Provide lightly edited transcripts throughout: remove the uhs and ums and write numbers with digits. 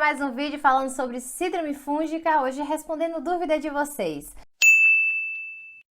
mais um vídeo falando sobre síndrome fúngica, hoje respondendo dúvida de vocês.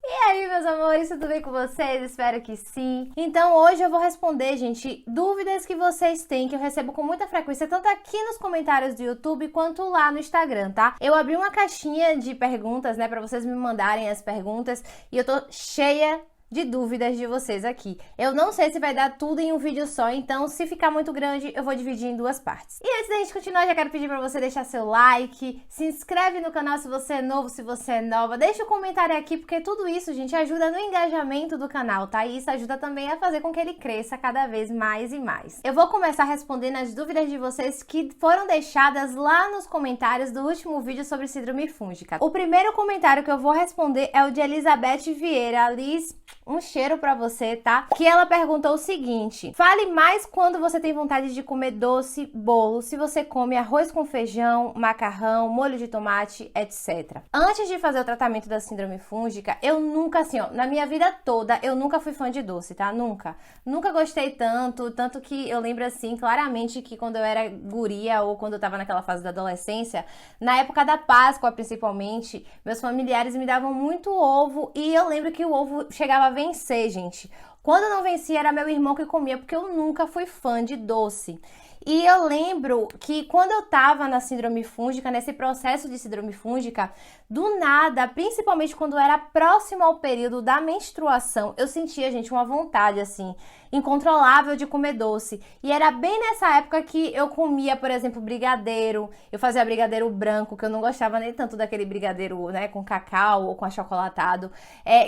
E aí, meus amores, tudo bem com vocês? Espero que sim. Então, hoje eu vou responder, gente, dúvidas que vocês têm, que eu recebo com muita frequência, tanto aqui nos comentários do YouTube, quanto lá no Instagram, tá? Eu abri uma caixinha de perguntas, né, pra vocês me mandarem as perguntas, e eu tô cheia de dúvidas de vocês aqui. Eu não sei se vai dar tudo em um vídeo só, então se ficar muito grande, eu vou dividir em duas partes. E antes da gente continuar, já quero pedir pra você deixar seu like, se inscreve no canal se você é novo, se você é nova, deixa um comentário aqui, porque tudo isso, gente, ajuda no engajamento do canal, tá? E isso ajuda também a fazer com que ele cresça cada vez mais e mais. Eu vou começar respondendo as dúvidas de vocês que foram deixadas lá nos comentários do último vídeo sobre síndrome fúngica. O primeiro comentário que eu vou responder é o de Elizabeth Vieira. Liz, um cheiro pra você, tá? Que ela perguntou o seguinte: fale mais quando você tem vontade de comer doce, bolo, se você come arroz com feijão, macarrão, molho de tomate, etc. Antes de fazer o tratamento da síndrome fúngica, eu nunca, assim, ó, na minha vida toda, eu nunca fui fã de doce, tá? Nunca. Nunca gostei tanto que eu lembro, assim, claramente que quando eu era guria ou quando eu tava naquela fase da adolescência, na época da Páscoa, principalmente, meus familiares me davam muito ovo e eu lembro que o ovo chegava a vencer, gente. Quando não vencia, era meu irmão que comia, porque eu nunca fui fã de doce. E eu lembro que quando eu tava na síndrome fúngica, nesse processo de síndrome fúngica, do nada, principalmente quando era próximo ao período da menstruação, eu sentia, gente, uma vontade, assim, incontrolável de comer doce. E era bem nessa época que eu comia, por exemplo, brigadeiro. Eu fazia brigadeiro branco, que eu não gostava nem tanto daquele brigadeiro, né, com cacau ou com achocolatado.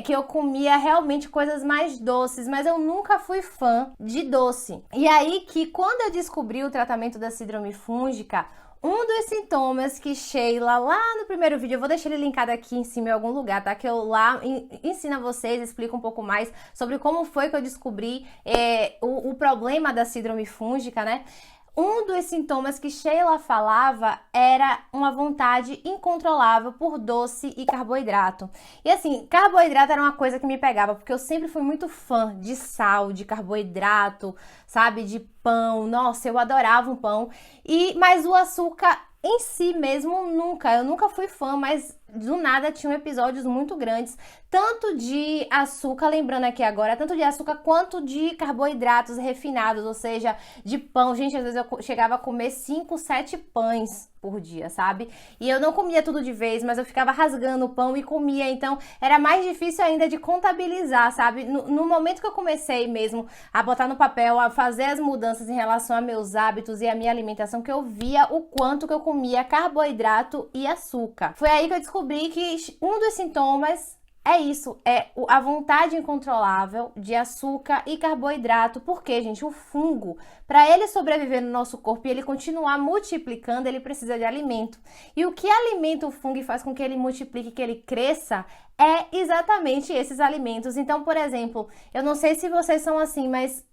Que eu comia realmente coisas mais doces, mas eu nunca fui fã de doce. E aí que quando eu descobri o tratamento da síndrome fúngica, um dos sintomas que Sheila, lá no primeiro vídeo, eu vou deixar ele linkado aqui em cima em algum lugar, tá? Que eu lá ensino a vocês, explico um pouco mais sobre como foi que eu descobri o problema da síndrome fúngica, né? Um dos sintomas que Sheila falava era uma vontade incontrolável por doce e carboidrato. E assim, carboidrato era uma coisa que me pegava, porque eu sempre fui muito fã de sal, de carboidrato, sabe, de pão. Nossa, eu adorava um pão. Mas o açúcar em si mesmo, eu nunca fui fã, mas do nada tinham episódios muito grandes, tanto de açúcar, lembrando aqui agora, tanto de açúcar quanto de carboidratos refinados, ou seja, de pão. Gente, às vezes eu chegava a comer 5, 7 pães por dia, sabe? E eu não comia tudo de vez, mas eu ficava rasgando o pão e comia, então era mais difícil ainda de contabilizar, sabe? No momento que eu comecei mesmo a botar no papel, a fazer as mudanças em relação a meus hábitos e a minha alimentação, que eu via o quanto que eu comia carboidrato e açúcar. Foi aí que eu descobri que um dos sintomas é isso, a vontade incontrolável de açúcar e carboidrato, porque, gente, o fungo, para ele sobreviver no nosso corpo e ele continuar multiplicando, ele precisa de alimento. E o que alimenta o fungo e faz com que ele multiplique, que ele cresça, é exatamente esses alimentos. Então, por exemplo, eu não sei se vocês são assim, mas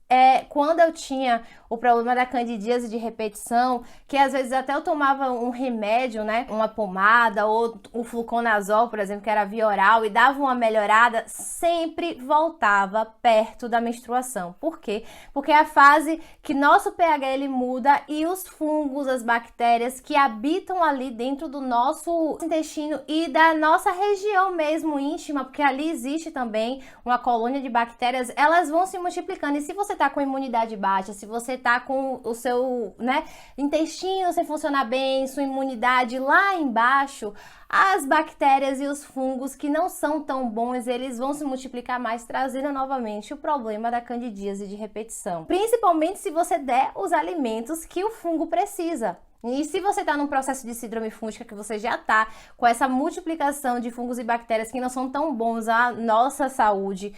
quando eu tinha o problema da candidíase de repetição, que às vezes até eu tomava um remédio, né, uma pomada ou o fluconazol, por exemplo, que era via oral, e dava uma melhorada, sempre voltava perto da menstruação. Por quê? Porque é a fase que nosso pH ele muda e os fungos, as bactérias que habitam ali dentro do nosso intestino e da nossa região mesmo íntima, porque ali existe também uma colônia de bactérias, elas vão se multiplicando. E se você tá com imunidade baixa, se você tá com o seu, né, intestino sem funcionar bem, sua imunidade lá embaixo, as bactérias e os fungos que não são tão bons, eles vão se multiplicar mais, trazendo novamente o problema da candidíase de repetição. Principalmente se você der os alimentos que o fungo precisa. E se você está num processo de síndrome fúngica, que você já está com essa multiplicação de fungos e bactérias que não são tão bons à nossa saúde,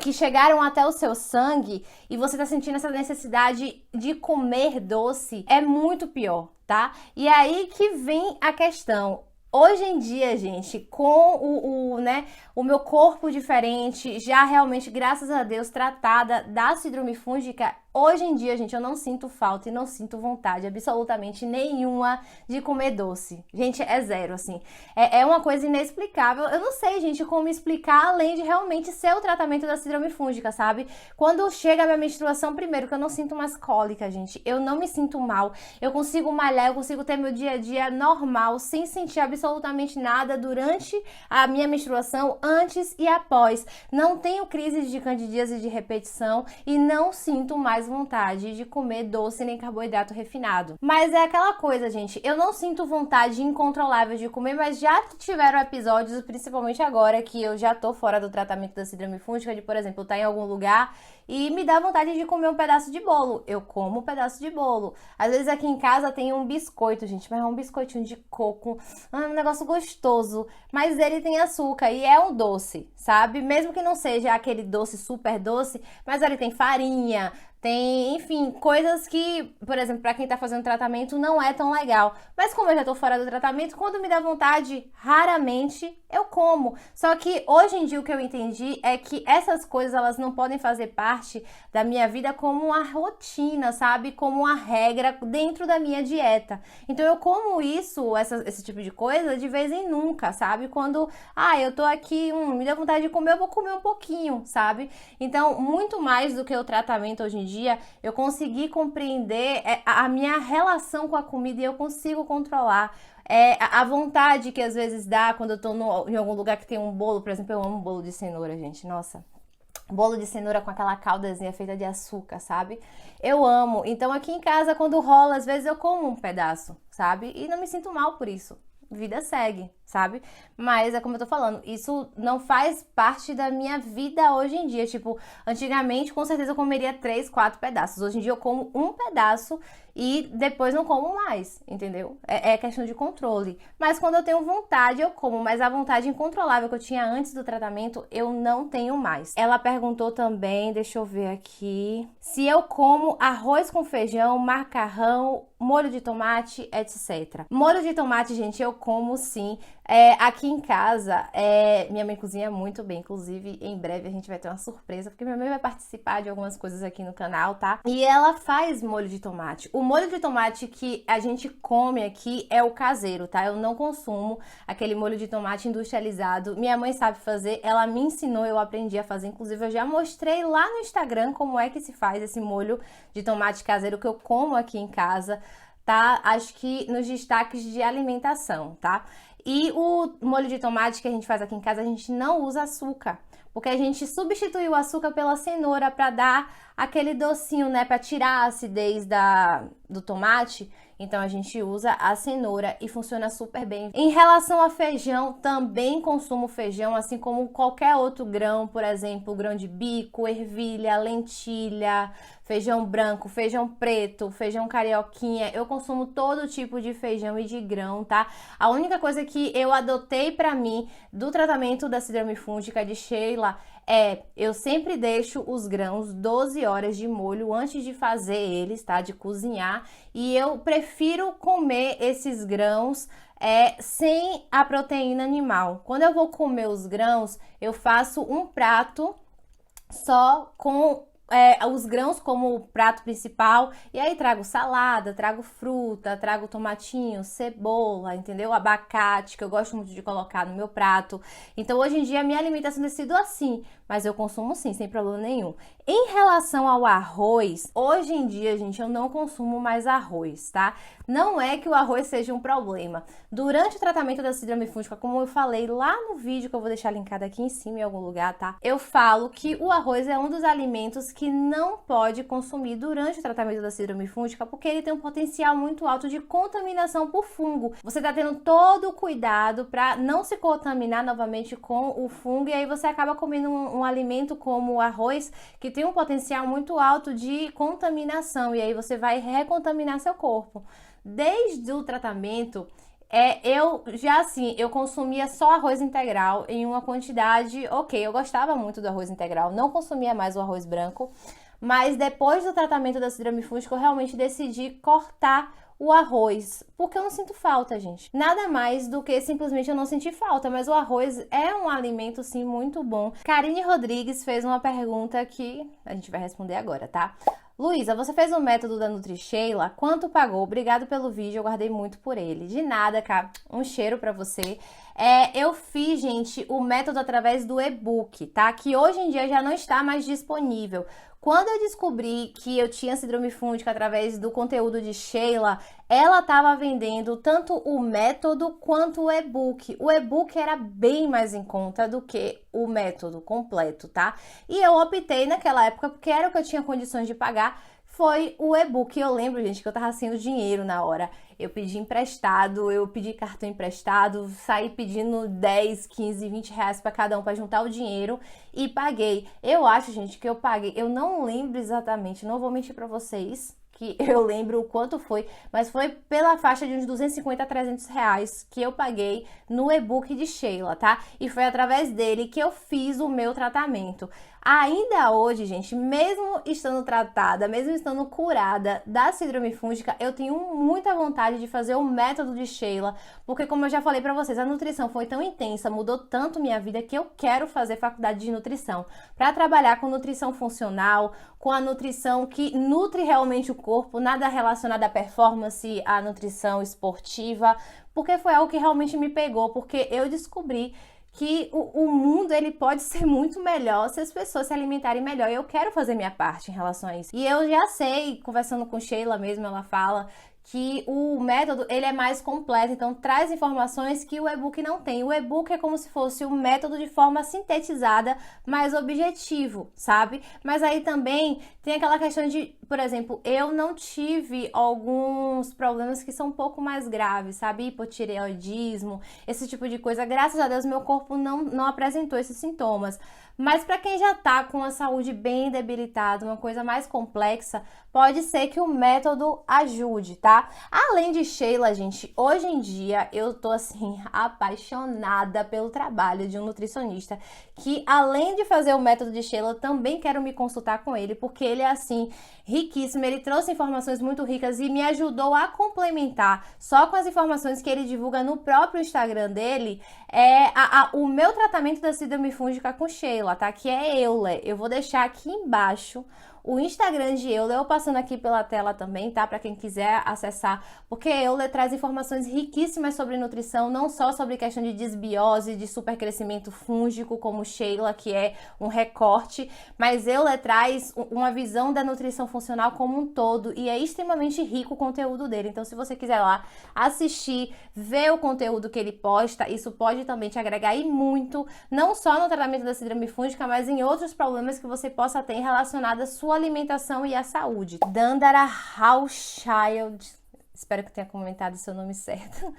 que chegaram até o seu sangue, e você está sentindo essa necessidade de comer doce, é muito pior, tá? E aí que vem a questão. Hoje em dia, gente, com o meu corpo diferente, já realmente, graças a Deus, tratada da síndrome fúngica, Hoje em dia, gente, eu não sinto falta e não sinto vontade absolutamente nenhuma de comer doce. Gente, é zero, assim. É uma coisa inexplicável. Eu não sei, gente, como explicar, além de realmente ser o tratamento da síndrome fúngica, sabe? Quando chega a minha menstruação, primeiro, que eu não sinto mais cólica, gente. Eu não me sinto mal. Eu consigo malhar, eu consigo ter meu dia a dia normal, sem sentir absolutamente nada durante a minha menstruação, antes e após. Não tenho crises de candidíase e de repetição e não sinto mais vontade de comer doce nem carboidrato refinado. Mas é aquela coisa, gente, eu não sinto vontade incontrolável de comer, mas já tiveram episódios, principalmente agora que eu já tô fora do tratamento da síndrome fúngica, de, por exemplo, estar em algum lugar e me dá vontade de comer um pedaço de bolo. Eu como um pedaço de bolo. Às vezes aqui em casa tem um biscoito, gente, mas é um biscoitinho de coco, um negócio gostoso, mas ele tem açúcar e é um doce, sabe? Mesmo que não seja aquele doce super doce, mas ele tem farinha, tem, enfim, coisas que, por exemplo, para quem tá fazendo tratamento não é tão legal. Mas como eu já tô fora do tratamento, quando me dá vontade, raramente eu como. Só que hoje em dia o que eu entendi é que essas coisas, elas não podem fazer parte da minha vida como uma rotina, sabe? Como uma regra dentro da minha dieta. Então eu como esse tipo de coisa de vez em nunca, sabe? Quando, eu tô aqui, me dá vontade de comer, eu vou comer um pouquinho, sabe? Então, muito mais do que o tratamento hoje em dia, eu consegui compreender a minha relação com a comida e eu consigo controlar. A vontade que às vezes dá quando eu tô em algum lugar que tem um bolo, por exemplo, eu amo bolo de cenoura, gente, nossa. Bolo de cenoura com aquela caldazinha feita de açúcar, sabe? Eu amo. Então aqui em casa, quando rola, às vezes eu como um pedaço, sabe? E não me sinto mal por isso. Vida segue, sabe? Mas é como eu tô falando, isso não faz parte da minha vida hoje em dia. Tipo, antigamente com certeza eu comeria 3, 4 pedaços. Hoje em dia eu como um pedaço e depois não como mais, entendeu? É questão de controle. Mas quando eu tenho vontade, eu como. Mas a vontade incontrolável que eu tinha antes do tratamento, eu não tenho mais. Ela perguntou também, deixa eu ver aqui, se eu como arroz com feijão, macarrão, molho de tomate, etc. Molho de tomate, gente, eu como sim. Aqui em casa, minha mãe cozinha muito bem. Inclusive, em breve a gente vai ter uma surpresa, porque minha mãe vai participar de algumas coisas aqui no canal, tá? E ela faz molho de tomate. O molho de tomate que a gente come aqui é o caseiro, tá? Eu não consumo aquele molho de tomate industrializado. Minha mãe sabe fazer, ela me ensinou, eu aprendi a fazer. Inclusive, eu já mostrei lá no Instagram como é que se faz esse molho de tomate caseiro que eu como aqui em casa, tá? Acho que nos destaques de alimentação, tá? E o molho de tomate que a gente faz aqui em casa, a gente não usa açúcar, porque a gente substituiu o açúcar pela cenoura para dar aquele docinho, né, para tirar a acidez do tomate. Então a gente usa a cenoura e funciona super bem. Em relação a feijão, também consumo feijão, assim como qualquer outro grão, por exemplo, grão de bico, ervilha, lentilha, feijão branco, feijão preto, feijão carioquinha. Eu consumo todo tipo de feijão e de grão, tá? A única coisa que eu adotei pra mim do tratamento da síndrome fúngica de Sheila eu sempre deixo os grãos 12 horas de molho antes de fazer eles, tá? De cozinhar. E eu prefiro comer esses grãos sem a proteína animal. Quando eu vou comer os grãos, eu faço um prato só com os grãos como prato principal, e aí trago salada, trago fruta, trago tomatinho, cebola, entendeu? Abacate, que eu gosto muito de colocar no meu prato. Então hoje em dia a minha alimentação tem sido assim, mas eu consumo sim, sem problema nenhum. Em relação ao arroz, hoje em dia, gente, eu não consumo mais arroz, tá? Não é que o arroz seja um problema. Durante o tratamento da síndrome fúngica, como eu falei lá no vídeo, que eu vou deixar linkado aqui em cima em algum lugar, tá? Eu falo que o arroz é um dos alimentos que não pode consumir durante o tratamento da síndrome fúngica, porque ele tem um potencial muito alto de contaminação por fungo. Você tá tendo todo o cuidado para não se contaminar novamente com o fungo, e aí você acaba comendo um alimento como o arroz, que tem um potencial muito alto de contaminação, e aí você vai recontaminar seu corpo. Desde o tratamento, eu consumia só arroz integral em uma quantidade, eu gostava muito do arroz integral, não consumia mais o arroz branco, mas depois do tratamento da síndrome fúngica, eu realmente decidi cortar o arroz, porque eu não sinto falta, gente. Nada mais do que simplesmente eu não sentir falta, mas o arroz é um alimento, sim, muito bom. Karine Rodrigues fez uma pergunta que a gente vai responder agora, tá? Luísa, você fez o método da NutriSheila? Quanto pagou? Obrigado pelo vídeo, eu guardei muito por ele. De nada, cara. Um cheiro pra você. Eu fiz, gente, o método através do e-book, tá? Que hoje em dia já não está mais disponível. Quando eu descobri que eu tinha síndrome fúngica através do conteúdo de Sheila, ela estava vendendo tanto o método quanto o e-book. O e-book era bem mais em conta do que o método completo, tá? E eu optei naquela época, porque era o que eu tinha condições de pagar, foi o e-book. Eu lembro, gente, que eu tava sem o dinheiro na hora. Eu pedi emprestado, eu pedi cartão emprestado, saí pedindo 10, 15, 20 reais para cada um para juntar o dinheiro e paguei. Eu acho, gente, que eu paguei. Eu não lembro exatamente, não vou mentir para vocês que eu lembro o quanto foi, mas foi pela faixa de uns 250 a 300 reais que eu paguei no e-book de Sheila, tá? E foi através dele que eu fiz o meu tratamento. Ainda hoje, gente, mesmo estando tratada, mesmo estando curada da síndrome fúngica, eu tenho muita vontade de fazer o método de Sheila, porque como eu já falei pra vocês, a nutrição foi tão intensa, mudou tanto minha vida que eu quero fazer faculdade de nutrição, para trabalhar com nutrição funcional, com a nutrição que nutre realmente o corpo, nada relacionado à performance, à nutrição esportiva, porque foi algo que realmente me pegou, porque eu descobri que o mundo ele pode ser muito melhor se as pessoas se alimentarem melhor. E eu quero fazer minha parte em relação a isso. E eu já sei, conversando com Sheila mesmo, ela fala que o método ele é mais completo, então traz informações que o e-book não tem. O e-book é como se fosse um método de forma sintetizada, mais objetivo, sabe? Mas aí também tem aquela questão de, por exemplo, eu não tive alguns problemas que são um pouco mais graves, sabe? Hipotireoidismo, esse tipo de coisa. Graças a Deus, meu corpo não apresentou esses sintomas. Mas para quem já tá com a saúde bem debilitada, uma coisa mais complexa, pode ser que o método ajude, tá? Além de Sheila, gente, hoje em dia eu tô assim apaixonada pelo trabalho de um nutricionista que, além de fazer o método de Sheila, eu também quero me consultar com ele, porque ele é assim riquíssimo, ele trouxe informações muito ricas e me ajudou a complementar só com as informações que ele divulga no próprio Instagram dele, o meu tratamento da síndrome fúngica com Sheila, tá? Que é Euler. Eu vou deixar aqui embaixo o Instagram de Euler, eu passando aqui pela tela também, tá? Para quem quiser acessar, porque Euler traz informações riquíssimas sobre nutrição, não só sobre questão de desbiose, de supercrescimento fúngico, como Sheila, que é um recorte, mas Euler traz uma visão da nutrição funcional como um todo e é extremamente rico o conteúdo dele. Então, se você quiser lá assistir, ver o conteúdo que ele posta, isso pode também te agregar e muito, não só no tratamento da síndrome fúngica, mas em outros problemas que você possa ter relacionados à sua alimentação e à saúde. Dandara Hauschild, espero que tenha comentado o seu nome certo,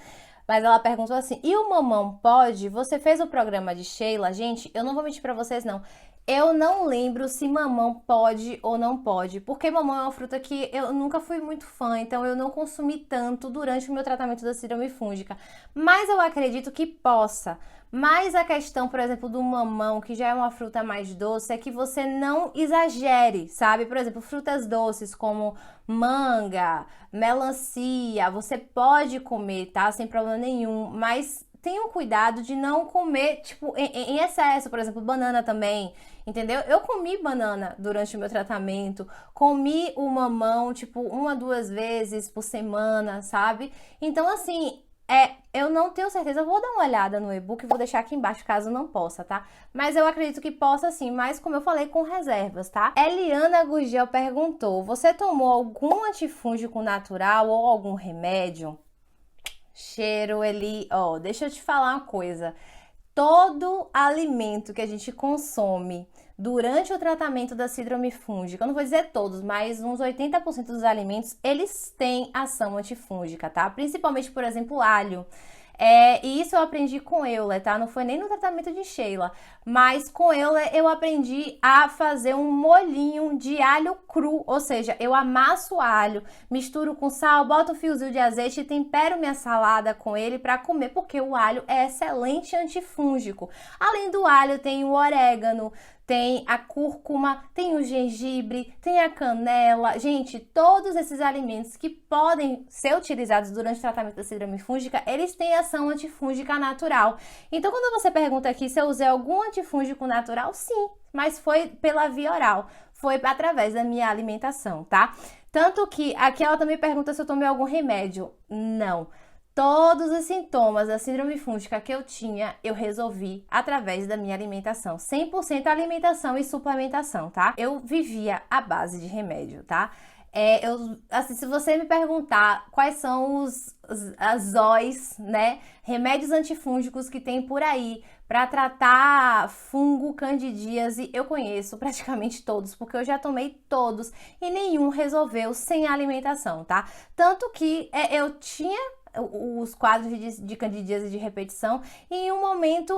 mas ela perguntou assim, e o mamão pode? Você fez o programa de Sheila? Gente, eu não vou mentir pra vocês não, eu não lembro se mamão pode ou não pode, porque mamão é uma fruta que eu nunca fui muito fã, então eu não consumi tanto durante o meu tratamento da síndrome fúngica, mas eu acredito que possa. Mas a questão, por exemplo, do mamão, que já é uma fruta mais doce, é que você não exagere, sabe? Por exemplo, frutas doces como manga, melancia, você pode comer, tá? Sem problema nenhum, mas tenham cuidado de não comer, tipo, em excesso, por exemplo, banana também, entendeu? Eu comi banana durante o meu tratamento, comi o mamão, tipo, 1 a 2 vezes por semana, sabe? Então, assim, eu não tenho certeza, eu vou dar uma olhada no e-book e vou deixar aqui embaixo caso não possa, tá? Mas eu acredito que possa sim, mas como eu falei, com reservas, tá? Eliana Gugel perguntou, você tomou algum antifúngico natural ou algum remédio? Cheiro, Eli, deixa eu te falar uma coisa. Todo alimento que a gente consome durante o tratamento da síndrome fúngica, eu não vou dizer todos, mas uns 80% dos alimentos, eles têm ação antifúngica, tá? Principalmente, por exemplo, o alho. E isso eu aprendi com Euler, tá? Não foi nem no tratamento de Sheila, mas com Euler eu aprendi a fazer um molhinho de alho cru, ou seja, eu amasso o alho, misturo com sal, boto um fiozinho de azeite e tempero minha salada com ele para comer, porque o alho é excelente antifúngico. Além do alho, tem o orégano, tem a cúrcuma, tem o gengibre, tem a canela. Gente, todos esses alimentos que podem ser utilizados durante o tratamento da síndrome fúngica, eles têm ação antifúngica natural. Então, quando você pergunta aqui se eu usei algum antifúngico natural, sim, mas foi pela via oral, foi através da minha alimentação, tá? Tanto que aqui ela também pergunta se eu tomei algum remédio. Não. Todos os sintomas da síndrome fúngica que eu tinha, eu resolvi através da minha alimentação. 100% alimentação e suplementação, tá? Eu vivia à base de remédio, tá? Assim, se você me perguntar quais são as OIs, né, remédios antifúngicos que tem por aí para tratar fungo, candidíase, eu conheço praticamente todos, porque eu já tomei todos e nenhum resolveu sem alimentação, tá? Tanto que eu tinha os quadros de candidíase de repetição e em um momento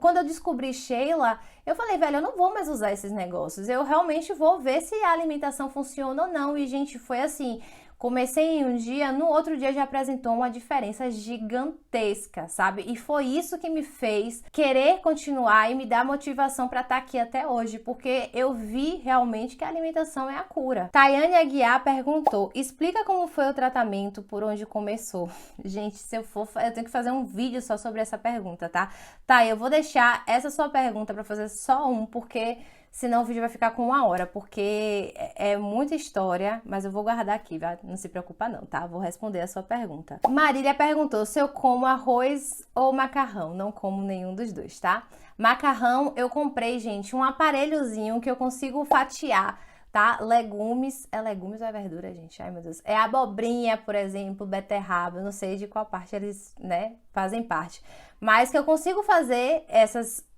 quando eu descobri Sheila, eu falei, velho, eu não vou mais usar esses negócios, eu realmente vou ver se a alimentação funciona ou não. E gente, foi assim, comecei em um dia, no outro dia já apresentou uma diferença gigantesca, sabe? E foi isso que me fez querer continuar e me dar motivação para estar aqui até hoje, porque eu vi realmente que a alimentação é a cura. Tayane Aguiar perguntou, explica como foi o tratamento, por onde começou. Gente, se eu tenho que fazer um vídeo só sobre essa pergunta, tá? Tá, eu vou deixar essa sua pergunta para fazer só um, porque senão o vídeo vai ficar com 1 hora, porque é muita história, mas eu vou guardar aqui, vai? Não se preocupa não, tá? Vou responder a sua pergunta. Marília perguntou se eu como arroz ou macarrão. Não como nenhum dos dois, tá? Macarrão, eu comprei, gente, um aparelhozinho que eu consigo fatiar, tá? Legumes, é legumes ou é verdura, gente? Ai, meu Deus. É abobrinha, por exemplo, beterraba, eu não sei de qual parte eles, né, fazem parte. Mas que eu consigo fazer essas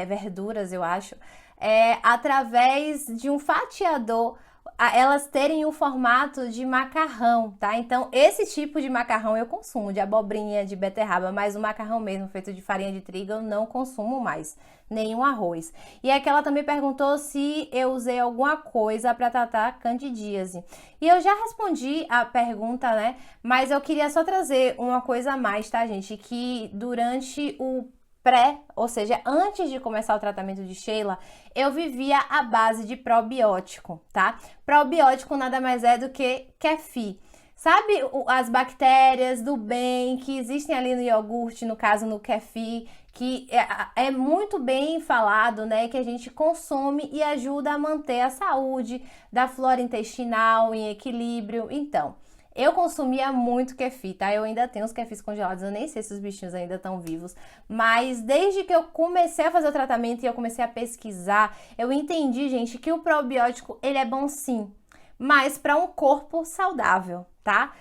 verduras, eu acho, através de um fatiador, elas terem o formato de macarrão, tá? Então, esse tipo de macarrão eu consumo, de abobrinha, de beterraba, mas o macarrão mesmo, feito de farinha de trigo, eu não consumo mais, nenhum arroz. E aqui ela também perguntou se eu usei alguma coisa para tratar candidíase. E eu já respondi a pergunta, né? Mas eu queria só trazer uma coisa a mais, tá, gente? Que durante o ou seja, antes de começar o tratamento de Sheila, eu vivia à base de probiótico, tá? Probiótico nada mais é do que kefir. Sabe as bactérias do bem que existem ali no iogurte, no caso no kefir, que é muito bem falado, né? Que a gente consome e ajuda a manter a saúde da flora intestinal em equilíbrio. Então, eu consumia muito kefir, tá? Eu ainda tenho os kefirs congelados, eu nem sei se os bichinhos ainda estão vivos, mas desde que eu comecei a fazer o tratamento e eu comecei a pesquisar, eu entendi, gente, que o probiótico, ele é bom sim, mas para um corpo saudável, tá?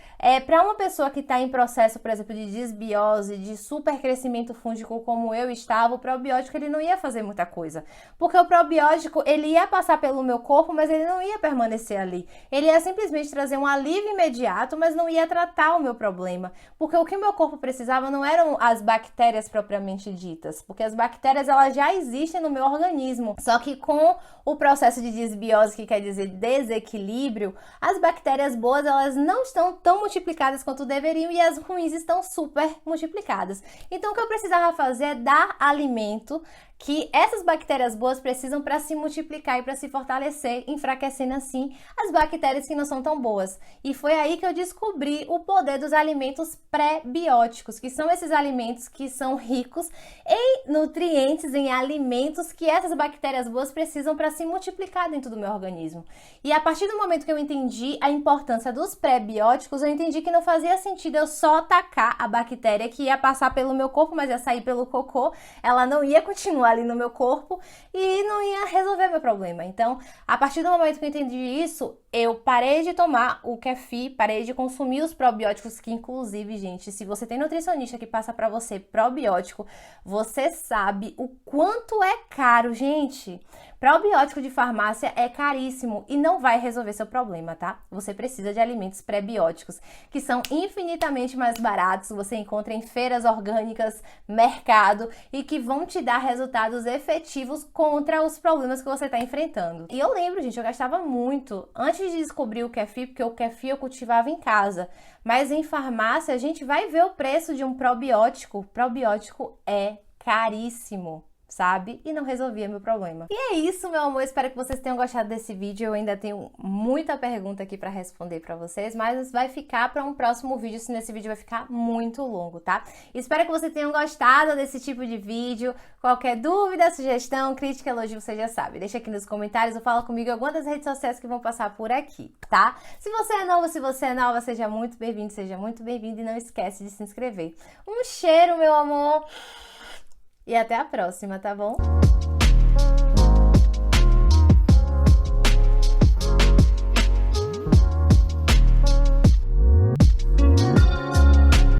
Para uma pessoa que está em processo, por exemplo, de desbiose, de supercrescimento fúngico como eu estava, o probiótico ele não ia fazer muita coisa, porque o probiótico ele ia passar pelo meu corpo, mas ele não ia permanecer ali. Ele ia simplesmente trazer um alívio imediato, mas não ia tratar o meu problema, porque o que o meu corpo precisava não eram as bactérias propriamente ditas, porque as bactérias elas já existem no meu organismo, só que com o processo de desbiose, que quer dizer desequilíbrio, as bactérias boas elas não estão tão multiplicadas quanto deveriam e as ruins estão super multiplicadas. Então, o que eu precisava fazer é dar alimento que essas bactérias boas precisam para se multiplicar e para se fortalecer, enfraquecendo assim as bactérias que não são tão boas. E foi aí que eu descobri o poder dos alimentos pré-bióticos, que são esses alimentos que são ricos em nutrientes, em alimentos que essas bactérias boas precisam para se multiplicar dentro do meu organismo. E a partir do momento que eu entendi a importância dos pré-bióticos, eu entendi que não fazia sentido eu só atacar a bactéria que ia passar pelo meu corpo, mas ia sair pelo cocô, ela não ia continuar ali no meu corpo e não ia resolver meu problema. Então, a partir do momento que eu entendi isso, eu parei de tomar o kefir, parei de consumir os probióticos, que inclusive, gente, se você tem nutricionista que passa pra você probiótico, você sabe o quanto é caro, gente. Probiótico de farmácia é caríssimo e não vai resolver seu problema, tá? Você precisa de alimentos pré-bióticos, que são infinitamente mais baratos, você encontra em feiras orgânicas, mercado, e que vão te dar resultados efetivos contra os problemas que você está enfrentando. E eu lembro, gente, eu gastava muito antes de descobrir o kefir, porque o kefir eu cultivava em casa, mas em farmácia a gente vai ver o preço de um probiótico. Probiótico é caríssimo. sabe? E não resolvia meu problema. E é isso, meu amor. Espero que vocês tenham gostado desse vídeo. Eu ainda tenho muita pergunta aqui pra responder pra vocês, mas vai ficar pra um próximo vídeo, senão esse vídeo vai ficar muito longo, tá? Espero que vocês tenham gostado desse tipo de vídeo. Qualquer dúvida, sugestão, crítica, elogio, você já sabe. Deixa aqui nos comentários ou fala comigo em alguma das redes sociais que vão passar por aqui, tá? Se você é novo, se você é nova, seja muito bem-vindo, seja muito bem-vindo e não esquece de se inscrever. Um cheiro, meu amor! E até a próxima, tá bom?